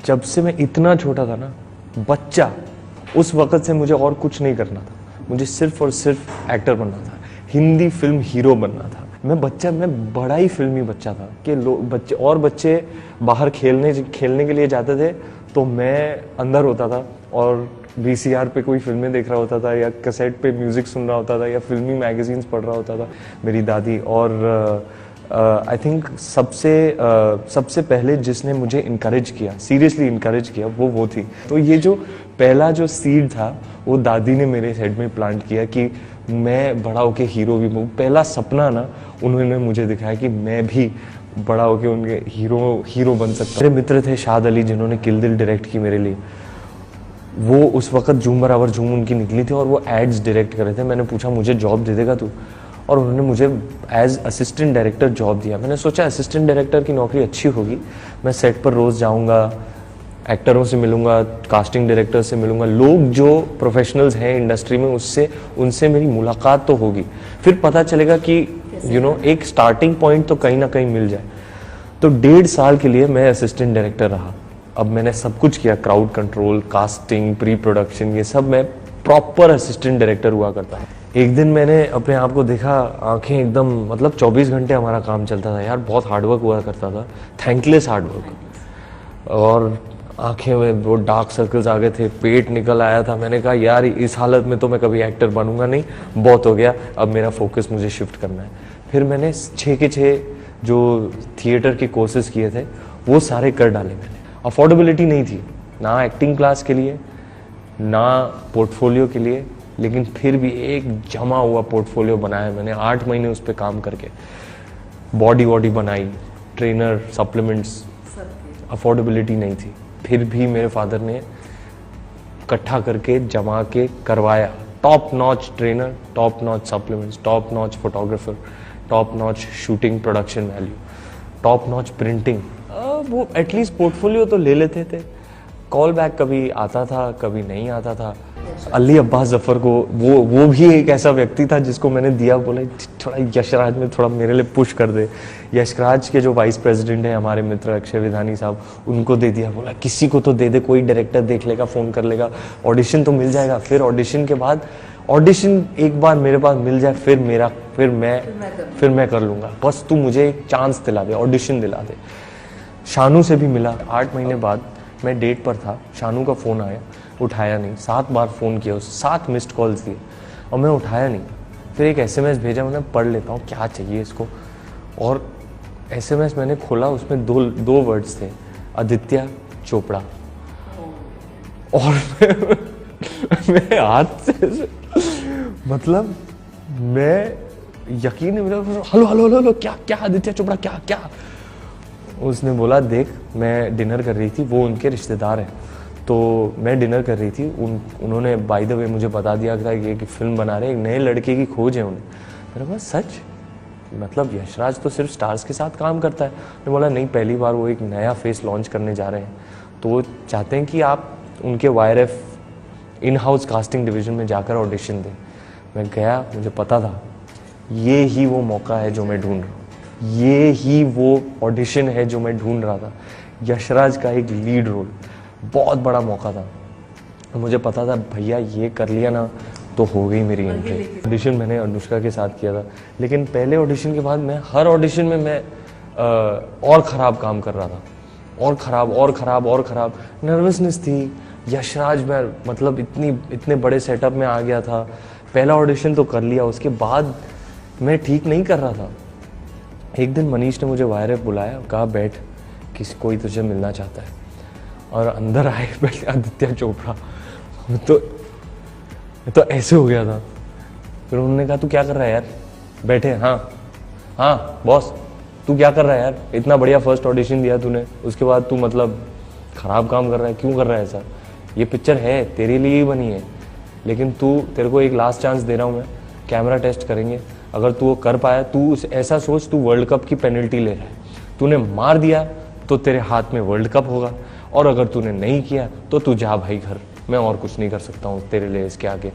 जब से मैं इतना छोटा था ना, बच्चा, उस वक्त से मुझे और कुछ नहीं करना था, मुझे सिर्फ और सिर्फ एक्टर बनना था, हिंदी फिल्म हीरो बनना था। मैं बड़ा ही फिल्मी बच्चा था कि बच्चे बाहर खेलने के लिए जाते थे तो मैं अंदर होता था और VCR पे कोई फिल्में देख रहा होता था या कैसेट पे म्यूजिक सुन रहा होता था या फिल्मी मैगजीन्स पढ़ रहा होता था मेरी दादी। और आई थिंक सबसे पहले जिसने मुझे इनकरेज किया, सीरियसली इनकरेज किया, वो थी। तो ये जो पहला जो सीड था वो दादी ने मेरे हेड में प्लांट किया कि मैं बड़ा होके हीरो भी बनूं। पहला सपना ना उन्होंने मुझे दिखाया कि मैं भी बड़ा होके उनके हीरो बन सकता हूं। मेरे मित्र थे शाद अली जिन्होंने किल दिल डायरेक्ट की मेरे लिए। वो उस वक्त झूम बराबर झूम उनकी निकली थी और वो एड्स डायरेक्ट कर रहे थे। मैंने पूछा मुझे जॉब दे देगा तू, और उन्होंने मुझे एज असिस्टेंट डायरेक्टर जॉब दिया। मैंने सोचा असिस्टेंट डायरेक्टर की नौकरी अच्छी होगी, मैं सेट पर रोज़ जाऊंगा, एक्टरों से मिलूंगा, कास्टिंग डायरेक्टर से मिलूंगा, लोग जो प्रोफेशनल्स हैं इंडस्ट्री में उनसे मेरी मुलाकात तो होगी, फिर पता चलेगा कि एक स्टार्टिंग पॉइंट तो कहीं ना कहीं मिल जाए। तो 1.5 साल के लिए मैं असिस्टेंट डायरेक्टर रहा। अब मैंने सब कुछ किया, crowd control, casting, pre production, ये सब मैं प्रॉपर असिस्टेंट डायरेक्टर हुआ करता है। एक दिन मैंने अपने आप को देखा, आंखें एकदम, मतलब 24 घंटे हमारा काम चलता था यार, बहुत हार्डवर्क हुआ करता था, थैंकलेस हार्डवर्क, और आंखें में वो डार्क सर्कल्स आ गए थे, पेट निकल आया था। मैंने कहा यार इस हालत में तो मैं कभी एक्टर बनूंगा नहीं, बहुत हो गया, अब मेरा फोकस मुझे शिफ्ट करना है। फिर मैंने 6 के 6 जो थिएटर के कोर्सेज किए थे वो सारे कर डाले मैंने। अफोर्डेबिलिटी नहीं थी ना एक्टिंग क्लास के लिए ना पोर्टफोलियो के लिए, लेकिन फिर भी एक जमा हुआ पोर्टफोलियो बनाया मैंने। 8 महीने उस पर काम करके बॉडी बनाई, ट्रेनर, सप्लीमेंट्स, अफोर्डेबिलिटी नहीं थी, फिर भी मेरे फादर ने इकट्ठा करके जमा के करवाया। Top notch trainer, top notch supplements, top notch photographer, top notch shooting production value, top notch printing. वो एटलीस्ट पोर्टफोलियो तो ले लेते थे। कॉल बैक कभी आता था कभी नहीं आता था। अली अब्बास जफर को, वो भी एक ऐसा व्यक्ति था जिसको मैंने दिया, बोला थोड़ा यशराज में थोड़ा मेरे लिए पुश कर दे। यशराज के जो वाइस प्रेसिडेंट है हमारे मित्र अक्षय विधानी साहब, उनको दे दिया, बोला किसी को तो दे दे, कोई डायरेक्टर देख लेगा, फ़ोन कर लेगा, ऑडिशन तो मिल जाएगा। फिर ऑडिशन के बाद, ऑडिशन एक बार मेरे पास मिल जाए फिर मैं कर लूँगा, बस तू मुझे एक चांस दिला दे, ऑडिशन दिला दे। शानू से भी मिला। 8 महीने बाद मैं डेट पर था, शानू का फ़ोन आया, उठाया नहीं। 7 बार फ़ोन किया, उसे 7 मिस्ड कॉल्स दिए और मैं उठाया नहीं। फिर एक SMS भेजा, मैंने पढ़ लेता हूँ क्या चाहिए इसको, और SMS मैंने खोला, उसमें दो वर्ड्स थे, आदित्य चोपड़ा। और मैं हाथ से, मतलब मैं यकीन नहीं, मेरा हेलो क्या आदित्य चोपड़ा क्या। उसने बोला देख मैं डिनर कर रही थी, वो उनके रिश्तेदार हैं, तो मैं डिनर कर रही थी, उन्होंने बाय द वे मुझे बता दिया था कि फिल्म बना रहे, एक नए लड़के की खोज है उन्हें। मेरे पास सच, मतलब यशराज तो सिर्फ स्टार्स के साथ काम करता है। मैंने बोला नहीं, पहली बार वो एक नया फेस लॉन्च करने जा रहे हैं, तो वो चाहते हैं कि आप उनके YRF in house casting division में जाकर ऑडिशन दें। मैं गया, मुझे पता था ये ही वो मौका है जो मैं ढूंढ रहा हूँ, ये ही वो ऑडिशन है जो मैं ढूंढ रहा था। यशराज का एक लीड रोल, बहुत बड़ा मौका था। मुझे पता था भैया ये कर लिया ना तो हो गई मेरी एंट्री। ऑडिशन मैंने अनुष्का के साथ किया था, लेकिन पहले ऑडिशन के बाद मैं हर ऑडिशन में मैं और ख़राब काम कर रहा था, और ख़राब। नर्वसनेस थी। यशराज में मतलब इतने बड़े सेटअप में आ गया था। पहला ऑडिशन तो कर लिया, उसके बाद मैं ठीक नहीं कर रहा था। एक दिन मनीष ने मुझे YRF बुलाया, कहा बैठ, कोई तुझे मिलना चाहता है। और अंदर आए पहले आदित्य चोपड़ा, तो ऐसे हो गया था। फिर उन्होंने कहा तू क्या कर रहा है यार, बैठे। हाँ बॉस, तू क्या कर रहा है यार, इतना बढ़िया फर्स्ट ऑडिशन दिया तूने, उसके बाद तू मतलब खराब काम कर रहा है, क्यों कर रहा है ऐसा? ये पिक्चर है तेरे लिए ही बनी है, लेकिन तेरे को एक लास्ट चांस दे रहा हूँ मैं, कैमरा टेस्ट करेंगे, अगर तू वो कर पाया, तू ऐसा सोच तू वर्ल्ड कप की पेनल्टी ले रहा है, तूने मार दिया तो तेरे हाथ में वर्ल्ड कप होगा, और अगर तूने नहीं किया तो तू जा भाई घर, मैं और कुछ नहीं कर सकता हूँ तेरे लिए इसके आगे।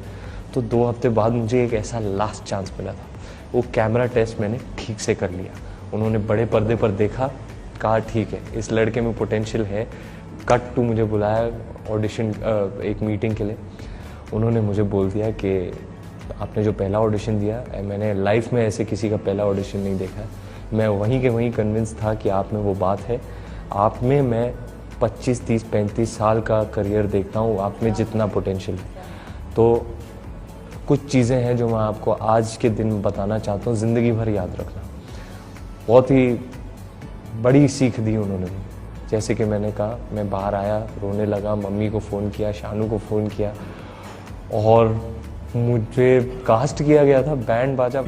तो 2 हफ्ते बाद मुझे एक ऐसा लास्ट चांस मिला था, वो कैमरा टेस्ट मैंने ठीक से कर लिया। उन्होंने बड़े पर्दे पर देखा, कहा ठीक है इस लड़के में पोटेंशियल है, कट टू मुझे बुलाया ऑडिशन एक मीटिंग के लिए। उन्होंने मुझे बोल दिया कि आपने जो पहला ऑडिशन दिया, मैंने लाइफ में ऐसे किसी का पहला ऑडिशन नहीं देखा है। मैं वहीं के वहीं कन्विंस था कि आप में वो बात है, आप में मैं 25, 30, 35 साल का करियर देखता हूँ, आप में जितना पोटेंशियल है। तो कुछ चीज़ें हैं जो मैं आपको आज के दिन बताना चाहता हूँ, ज़िंदगी भर याद रखना। बहुत ही बड़ी सीख दी उन्होंने मुझे। जैसे कि मैंने कहा, मैं बाहर आया, रोने लगा, मम्मी को फ़ोन किया, शानू को फ़ोन किया, और मुझे कास्ट किया गया था बैंड बाजा।